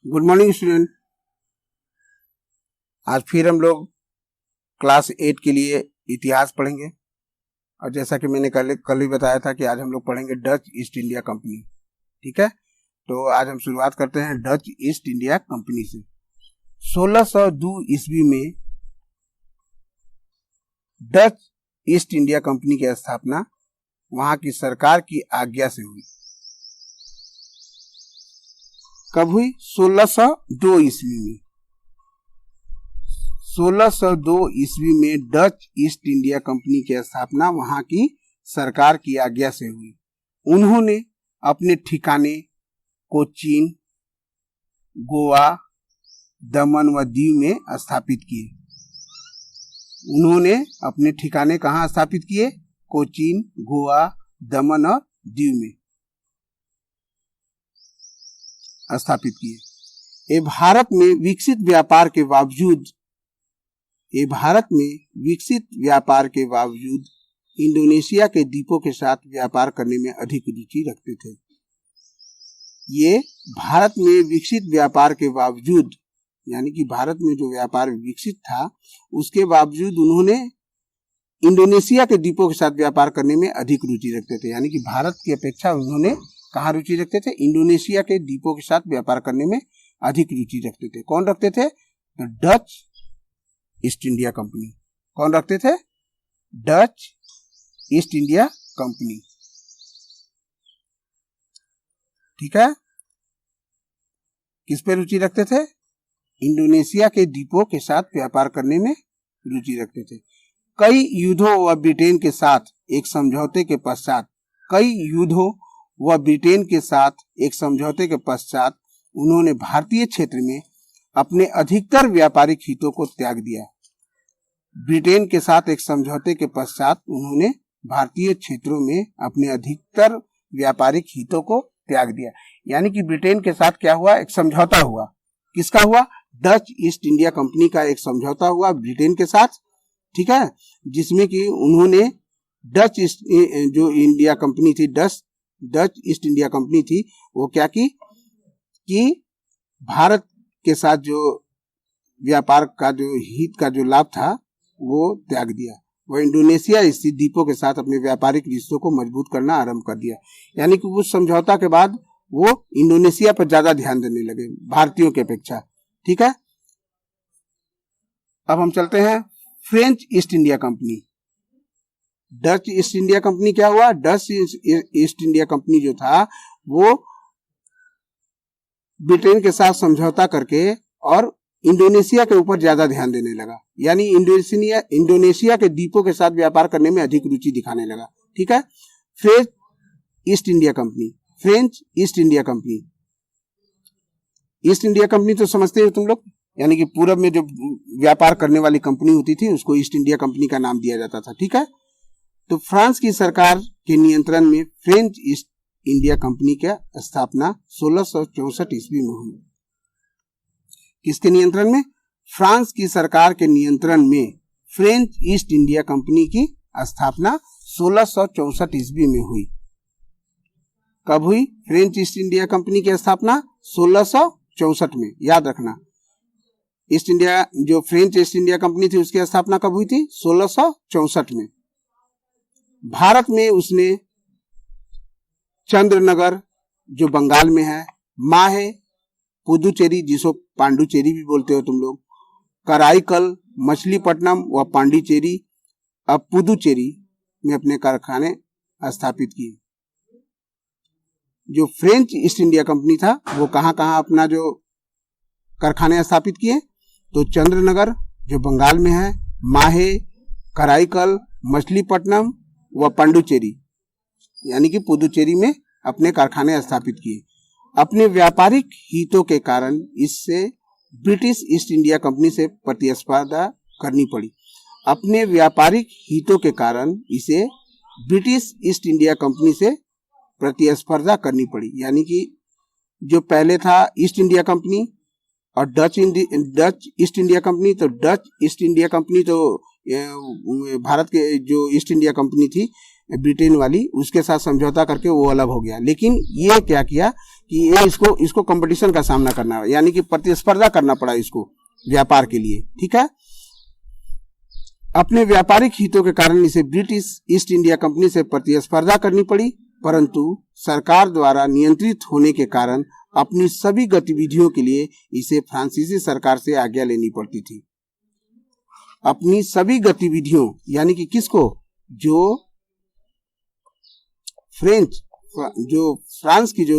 Good morning student. आज फिर हम लोग क्लास 8 के लिए इतिहास पढ़ेंगे और जैसा कि मैंने कल ही बताया था कि आज हम लोग पढ़ेंगे डच ईस्ट इंडिया कंपनी। ठीक है, तो आज हम शुरुआत करते हैं डच ईस्ट इंडिया कंपनी से। 1602 ईस्वी में डच ईस्ट इंडिया कंपनी की स्थापना वहां की सरकार की आज्ञा से हुई। कब हुई? 1602 ईस्वी में। 1602 ईस्वी में डच ईस्ट इंडिया कंपनी की स्थापना वहां की सरकार की आज्ञा से हुई। उन्होंने अपने ठिकाने कोचीन, गोवा, दमन व दीव में स्थापित किए। उन्होंने अपने ठिकाने कहाँ स्थापित किए? कोचीन, गोवा, दमन और दीव में स्थापित किए। भारत में विकसित व्यापार के बावजूद इंडोनेशिया के द्वीपों के साथ व्यापार करने में अधिक रुचि रखते थे। ये भारत में विकसित व्यापार के बावजूद, यानी कि भारत में जो व्यापार विकसित था उसके बावजूद उन्होंने इंडोनेशिया के द्वीपों के साथ व्यापार करने में अधिक रुचि रखते थे। यानी कि भारत की अपेक्षा उन्होंने कहाँ रुचि रखते थे? इंडोनेशिया के द्वीपों के साथ व्यापार करने में अधिक रुचि रखते थे। कौन रखते थे? Dutch east India company. कौन रखते थे? Dutch east India company. ठीक है, किस पे रुचि रखते थे? इंडोनेशिया के द्वीपों के साथ व्यापार करने में रुचि रखते थे। कई युद्धों व ब्रिटेन के साथ एक समझौते के पश्चात उन्होंने भारतीय क्षेत्र में अपने अधिकतर व्यापारिक हितों को त्याग दिया। ब्रिटेन के साथ एक समझौते के पश्चात उन्होंने भारतीय क्षेत्रों में अपने अधिकतर व्यापारिक हितों को त्याग दिया। यानी कि ब्रिटेन के साथ क्या हुआ? एक समझौता हुआ। किसका हुआ? डच ईस्ट इंडिया कंपनी का एक समझौता हुआ ब्रिटेन के साथ। ठीक है, जिसमें कि उन्होंने डच ईस्ट इंडिया कंपनी थी वो क्या की कि भारत के साथ जो व्यापार का जो हित का जो लाभ था वो त्याग दिया। वो इंडोनेशिया स्थित द्वीपों के साथ अपने व्यापारिक रिश्तों को मजबूत करना आरंभ कर दिया। यानी कि उस समझौता के बाद वो इंडोनेशिया पर ज्यादा ध्यान देने लगे भारतीयों की अपेक्षा। ठीक है, अब हम चलते हैं French east India company. Dutch east India company क्या हुआ? डच ईस्ट इंडिया कंपनी जो था वो ब्रिटेन के साथ समझौता करके और इंडोनेशिया के ऊपर ज्यादा ध्यान देने लगा। यानी इंडोनेशिया के द्वीपों के साथ व्यापार करने में अधिक रुचि दिखाने लगा। ठीक है, फ्रेंच ईस्ट इंडिया कंपनी तो समझते हो तुम लोग। यानी कि पूरब में जो व्यापार करने वाली कंपनी होती थी उसको ईस्ट इंडिया कंपनी का नाम दिया जाता था। ठीक है, तो फ्रांस की सरकार के नियंत्रण में फ्रेंच ईस्ट इंडिया कंपनी की स्थापना 1664 ईस्वी में हुई। किसके नियंत्रण में? फ्रांस की सरकार के नियंत्रण में फ्रेंच ईस्ट इंडिया कंपनी की स्थापना 1664 ईस्वी में हुई। कब हुई फ्रेंच ईस्ट इंडिया कंपनी की स्थापना? 1664 में। याद रखना, फ्रेंच ईस्ट इंडिया कंपनी थी उसकी स्थापना कब हुई थी? 1664 में। भारत में उसने चंद्रनगर जो बंगाल में है, माहे, पुदुचेरी जिसको पांडुचेरी भी बोलते हो तुम लोग, कराईकल, मछलीपट्टनम व पांडिचेरी अब पुदुचेरी में अपने कारखाने स्थापित किए। जो फ्रेंच ईस्ट इंडिया कंपनी था वो कहाँ अपना जो कारखाने स्थापित किए? तो चंद्रनगर जो बंगाल में है, माहे, कराईकल, मछलीपट्टनम व पांडुचेरी यानी कि पुदुचेरी में अपने कारखाने स्थापित किए। अपने व्यापारिक हितों के कारण इससे ब्रिटिश ईस्ट इंडिया कंपनी से प्रतिस्पर्धा करनी पड़ी। अपने व्यापारिक हितों के कारण इसे ब्रिटिश ईस्ट इंडिया कंपनी से प्रतिस्पर्धा करनी पड़ी। यानी कि जो पहले था ईस्ट इंडिया कंपनी और डच ईस्ट इंडिया कंपनी, तो डच ईस्ट इंडिया कंपनी तो भारत के जो ईस्ट इंडिया कंपनी थी ब्रिटेन वाली, उसके साथ समझौता करके वो अलग हो गया। लेकिन ये क्या किया कि ये इसको कंपटीशन का सामना करना है, यानी कि प्रतिस्पर्धा करना पड़ा इसको व्यापार के लिए। ठीक है, अपने व्यापारिक हितों के कारण इसे ब्रिटिश ईस्ट इंडिया कंपनी से प्रतिस्पर्धा करनी पड़ी, परंतु सरकार द्वारा नियंत्रित होने के कारण अपनी सभी गतिविधियों के लिए इसे फ्रांसीसी सरकार से आज्ञा लेनी पड़ती थी। अपनी सभी गतिविधियों यानी कि किसको, जो फ्रांस की जो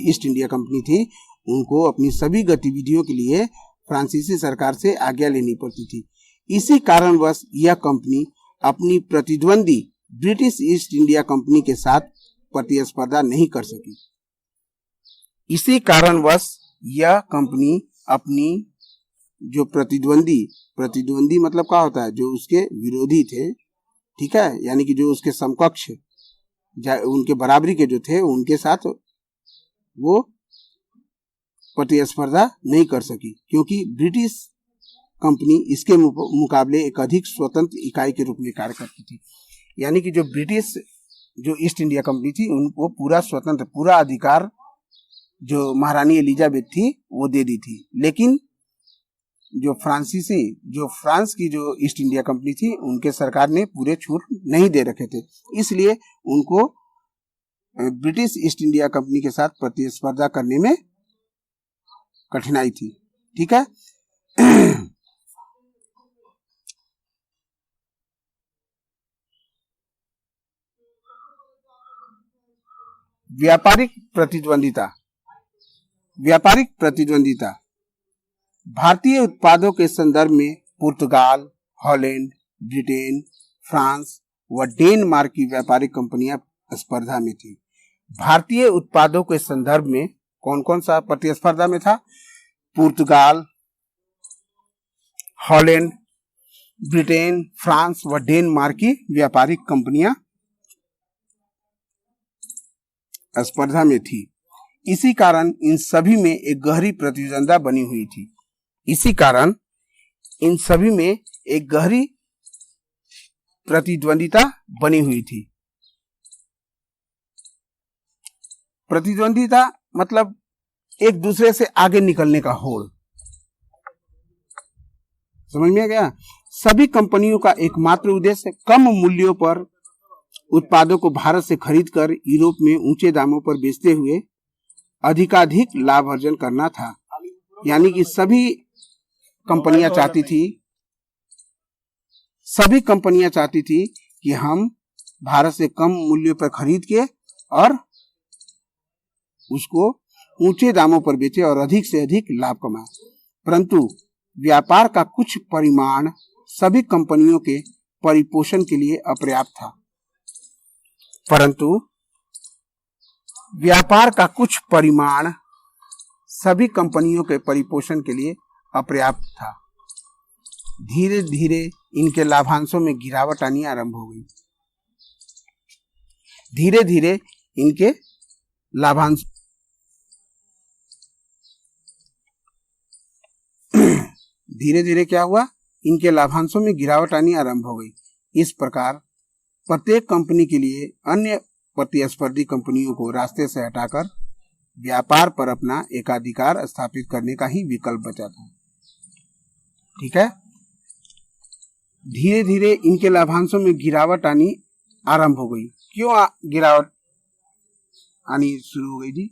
ईस्ट इंडिया कंपनी थी, उनको अपनी सभी गतिविधियों के लिए फ्रांसीसी सरकार से आज्ञा लेनी पड़ती थी। इसी कारणवश यह कंपनी अपनी प्रतिद्वंदी ब्रिटिश ईस्ट इंडिया कंपनी के साथ प्रतिस्पर्धा नहीं कर सकी। इसी कारणवश यह कंपनी अपनी जो प्रतिद्वंदी मतलब क्या होता है, जो उसके विरोधी थे, ठीक है, यानी कि जो उसके समकक्ष उनके बराबरी के जो थे, उनके साथ वो प्रतिस्पर्धा नहीं कर सकी, क्योंकि ब्रिटिश कंपनी इसके मुकाबले एक अधिक स्वतंत्र इकाई के रूप में कार्य करती थी। यानी कि जो ब्रिटिश जो ईस्ट इंडिया कंपनी थी, उनको पूरा स्वतंत्र, पूरा अधिकार जो महारानी एलिजाबेथ थी वो दे दी थी, लेकिन जो फ्रांस की जो ईस्ट इंडिया कंपनी थी, उनके सरकार ने पूरे छूट नहीं दे रखे थे, इसलिए उनको ब्रिटिश ईस्ट इंडिया कंपनी के साथ प्रतिस्पर्धा करने में कठिनाई थी। ठीक है, व्यापारिक प्रतिद्वंदिता भारतीय उत्पादों के संदर्भ में पुर्तगाल, हॉलैंड, ब्रिटेन, फ्रांस व डेनमार्क की व्यापारिक कंपनियां स्पर्धा में थी। भारतीय उत्पादों के संदर्भ में कौन कौन सा प्रतिस्पर्धा में था? पुर्तगाल, हॉलैंड, ब्रिटेन, फ्रांस व डेनमार्क की व्यापारिक कंपनियां स्पर्धा में थी। इसी कारण इन सभी में एक गहरी प्रतिद्वंदिता बनी हुई थी। प्रतिद्वंदिता मतलब एक दूसरे से आगे निकलने का होड़। समझ में आ गया? सभी कंपनियों का एकमात्र उद्देश्य कम मूल्यों पर उत्पादों को भारत से खरीदकर यूरोप में ऊंचे दामों पर बेचते हुए अधिकाधिक लाभ अर्जन करना था। यानी कि सभी कंपनियां चाहती थी कि हम भारत से कम मूल्य पर खरीद के और उसको ऊंचे दामों पर बेचे और अधिक से अधिक लाभ कमाए। परंतु व्यापार का कुछ परिमाण सभी कंपनियों के परिपोषण के लिए अपर्याप्त था। धीरे धीरे इनके लाभांशों में गिरावट आनी आरंभ हो गई। धीरे धीरे क्या हुआ? इनके लाभांशों में गिरावट आनी आरंभ हो गई। इस प्रकार प्रत्येक कंपनी के लिए अन्य प्रतिस्पर्धी कंपनियों को रास्ते से हटाकर व्यापार पर अपना एकाधिकार स्थापित करने का ही विकल्प बचा था। ठीक है, धीरे धीरे इनके लाभांशों में गिरावट आनी आरंभ हो गई। क्यों गिरावट आनी शुरू हो गई थी?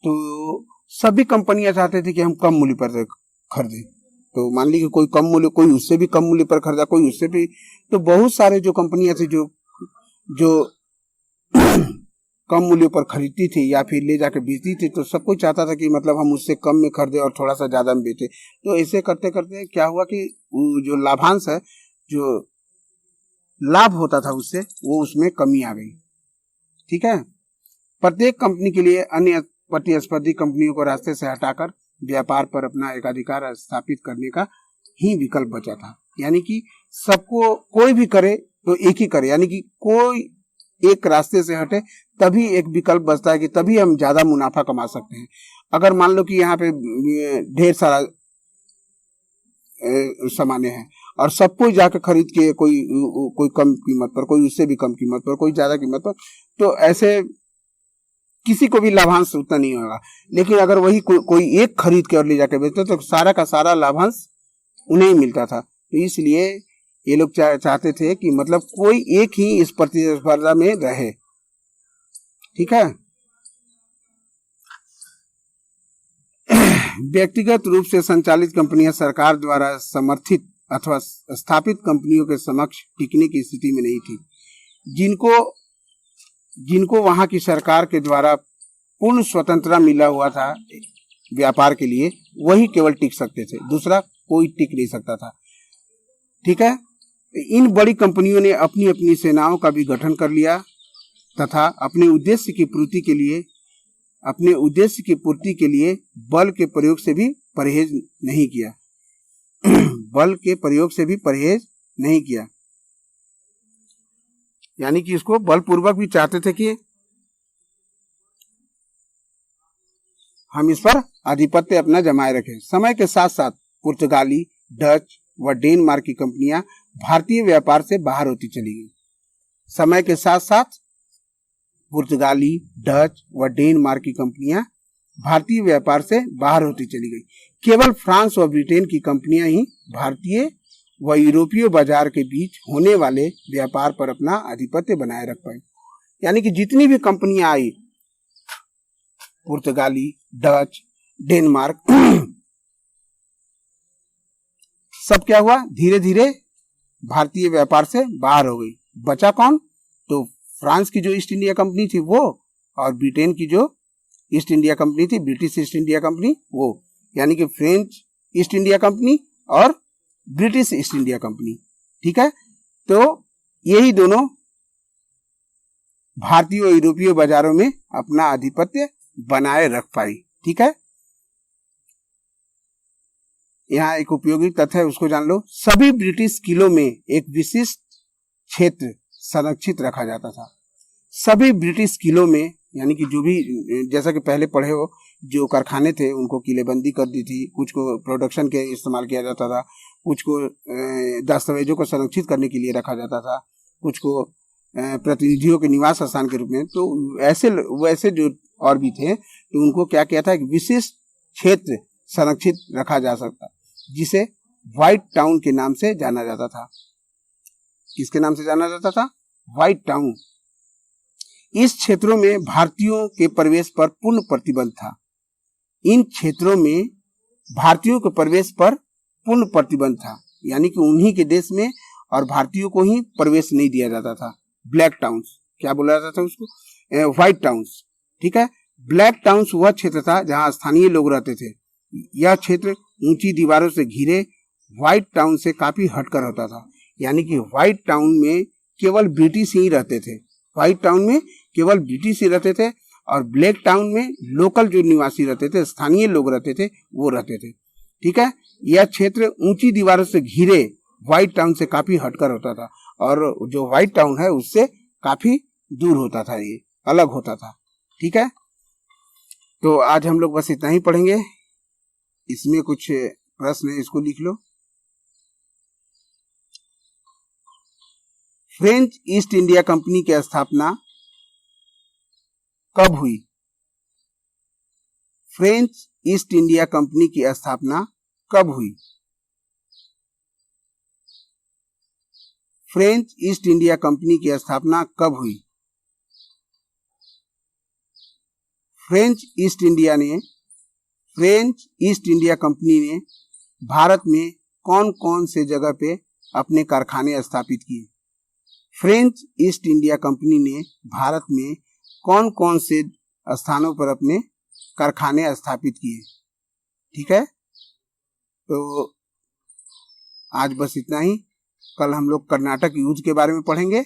तो सभी कंपनियां चाहते थे कि हम कम मूल्य पर खरीदें। तो मान लीजिए कोई कम मूल्य, कोई उससे भी कम मूल्य पर खरीदा, कोई उससे भी, तो बहुत सारे जो कंपनियां थी जो कम मूल्य पर खरीदती थी या फिर ले जाकर बेचती थी, तो सब कोई चाहता था कि मतलब हम उससे कम में खरीदे और थोड़ा सा ज्यादा में बेचे। तो ऐसे करते करते क्या हुआ कि जो लाभांश है, जो लाभ होता था उससे, वो उसमें कमी आ गई। ठीक है, प्रत्येक कंपनी के लिए अन्य प्रतिस्पर्धी कंपनियों को रास्ते से हटाकर व्यापार पर अपना एकाधिकार स्थापित करने का ही विकल्प बचा था। यानी कि सबको, कोई भी करे तो एक ही करे, यानी कि कोई एक रास्ते से हटे तभी एक विकल्प बचता है कि तभी हम ज्यादा मुनाफा कमा सकते हैं। अगर मान लो कि यहाँ पे ढेर सारा सामान है और सब कोई जाकर खरीद के कोई कम कीमत पर, कोई उससे भी कम कीमत पर, कोई ज्यादा कीमत पर, तो ऐसे किसी को भी लाभांश उतना नहीं होगा। लेकिन अगर वही कोई एक खरीद के और ले जाकर बेचता तो सारा का सारा लाभांश उन्हें ही मिलता था। तो इसलिए ये लोग चाहते थे कि मतलब कोई एक ही इस प्रतिस्पर्धा में रहे। ठीक है। व्यक्तिगत रूप से संचालित कंपनियां सरकार द्वारा समर्थित अथवा स्थापित कंपनियों के समक्ष टिकने की स्थिति में नहीं थी। जिनको वहां की सरकार के द्वारा पूर्ण स्वतंत्रता मिला हुआ था व्यापार के लिए, वही केवल टिक सकते थे, दूसरा कोई टिक नहीं सकता था। ठीक है। इन बड़ी कंपनियों ने अपनी अपनी सेनाओं का भी गठन कर लिया तथा अपने उद्देश्य की पूर्ति के लिए बल के प्रयोग से भी परहेज नहीं किया। बल के प्रयोग से भी परहेज नहीं किया, यानी कि इसको बलपूर्वक भी चाहते थे कि हम इस पर आधिपत्य अपना जमाए रखें। समय के साथ साथ पुर्तगाली, डच व डेनमार्क की कंपनियां भारतीय व्यापार से बाहर होती चली गई। समय के साथ साथ पुर्तगाली, डच व डेनमार्क की कंपनियां भारतीय व्यापार से बाहर होती चली गई। केवल फ्रांस और ब्रिटेन की कंपनियां ही भारतीय व यूरोपीय बाजार के बीच होने वाले व्यापार पर अपना आधिपत्य बनाए रख पाई। यानी कि जितनी भी कंपनियां आई, पुर्तगाली, डच, डेनमार्क, सब क्या हुआ, धीरे धीरे भारतीय व्यापार से बाहर हो गई। बचा कौन? तो फ्रांस की जो ईस्ट इंडिया कंपनी थी वो, और ब्रिटेन की जो ईस्ट इंडिया कंपनी थी, ब्रिटिश ईस्ट इंडिया कंपनी, वो, यानी कि फ्रेंच ईस्ट इंडिया कंपनी और ब्रिटिश ईस्ट इंडिया कंपनी। ठीक है। तो यही दोनों भारतीय और यूरोपीय बाजारों में अपना आधिपत्य बनाए रख पाई। ठीक है। यहाँ एक उपयोगी तथ्य है, उसको जान लो। सभी ब्रिटिश किलों में एक विशिष्ट क्षेत्र संरक्षित रखा जाता था। सभी ब्रिटिश किलों में, यानी कि जो भी, जैसा कि पहले पढ़े हो, जो कारखाने थे उनको किलेबंदी कर दी थी, कुछ को प्रोडक्शन के इस्तेमाल किया जाता था, कुछ को दस्तावेजों को संरक्षित करने के लिए रखा जाता था, कुछ को प्रतिनिधियों के निवास स्थान के रूप में। तो वैसे जो और भी थे, तो उनको क्या किया था, एक विशिष्ट क्षेत्र संरक्षित रखा जा सकता, जिसे व्हाइट टाउन के नाम से जाना जाता था। किसके नाम से जाना जाता था? White town. इस क्षेत्रों में भारतीयों के प्रवेश पर पूर्ण प्रतिबंध था। इन क्षेत्रों में भारतीयों के प्रवेश पर पूर्ण प्रतिबंध था, यानी कि उन्हीं के देश में और भारतीयों को ही प्रवेश नहीं दिया जाता था। ब्लैक टाउन्स, क्या बोला जाता था उसको? White towns. ठीक है। ब्लैक टाउन्स वह क्षेत्र था जहां स्थानीय लोग रहते थे। यह क्षेत्र ऊंची दीवारों से घिरे व्हाइट टाउन से काफी हटकर होता था, यानी कि व्हाइट टाउन में केवल ब्रिटिश ही रहते थे। व्हाइट टाउन में केवल ब्रिटिश ही रहते थे, और ब्लैक टाउन में लोकल जो निवासी रहते थे, स्थानीय लोग रहते थे, वो रहते थे। ठीक है। यह क्षेत्र ऊंची दीवारों से घिरे व्हाइट टाउन से काफी हटकर होता था, और जो व्हाइट टाउन है उससे काफी दूर होता था, ये अलग होता था। ठीक है। तो आज हम लोग बस इतना ही पढ़ेंगे। इसमें कुछ प्रश्न है, इसको लिख लो। फ्रेंच ईस्ट इंडिया कंपनी की स्थापना कब हुई? फ्रेंच ईस्ट इंडिया कंपनी की स्थापना कब हुई? फ्रेंच ईस्ट इंडिया कंपनी की स्थापना कब हुई? फ्रेंच ईस्ट इंडिया कंपनी ने भारत में कौन कौन से जगह पे अपने कारखाने स्थापित किए? फ्रेंच ईस्ट इंडिया कंपनी ने भारत में कौन कौन से स्थानों पर अपने कारखाने स्थापित किए? ठीक है। तो आज बस इतना ही। कल हम लोग कर्नाटक युद्ध के बारे में पढ़ेंगे।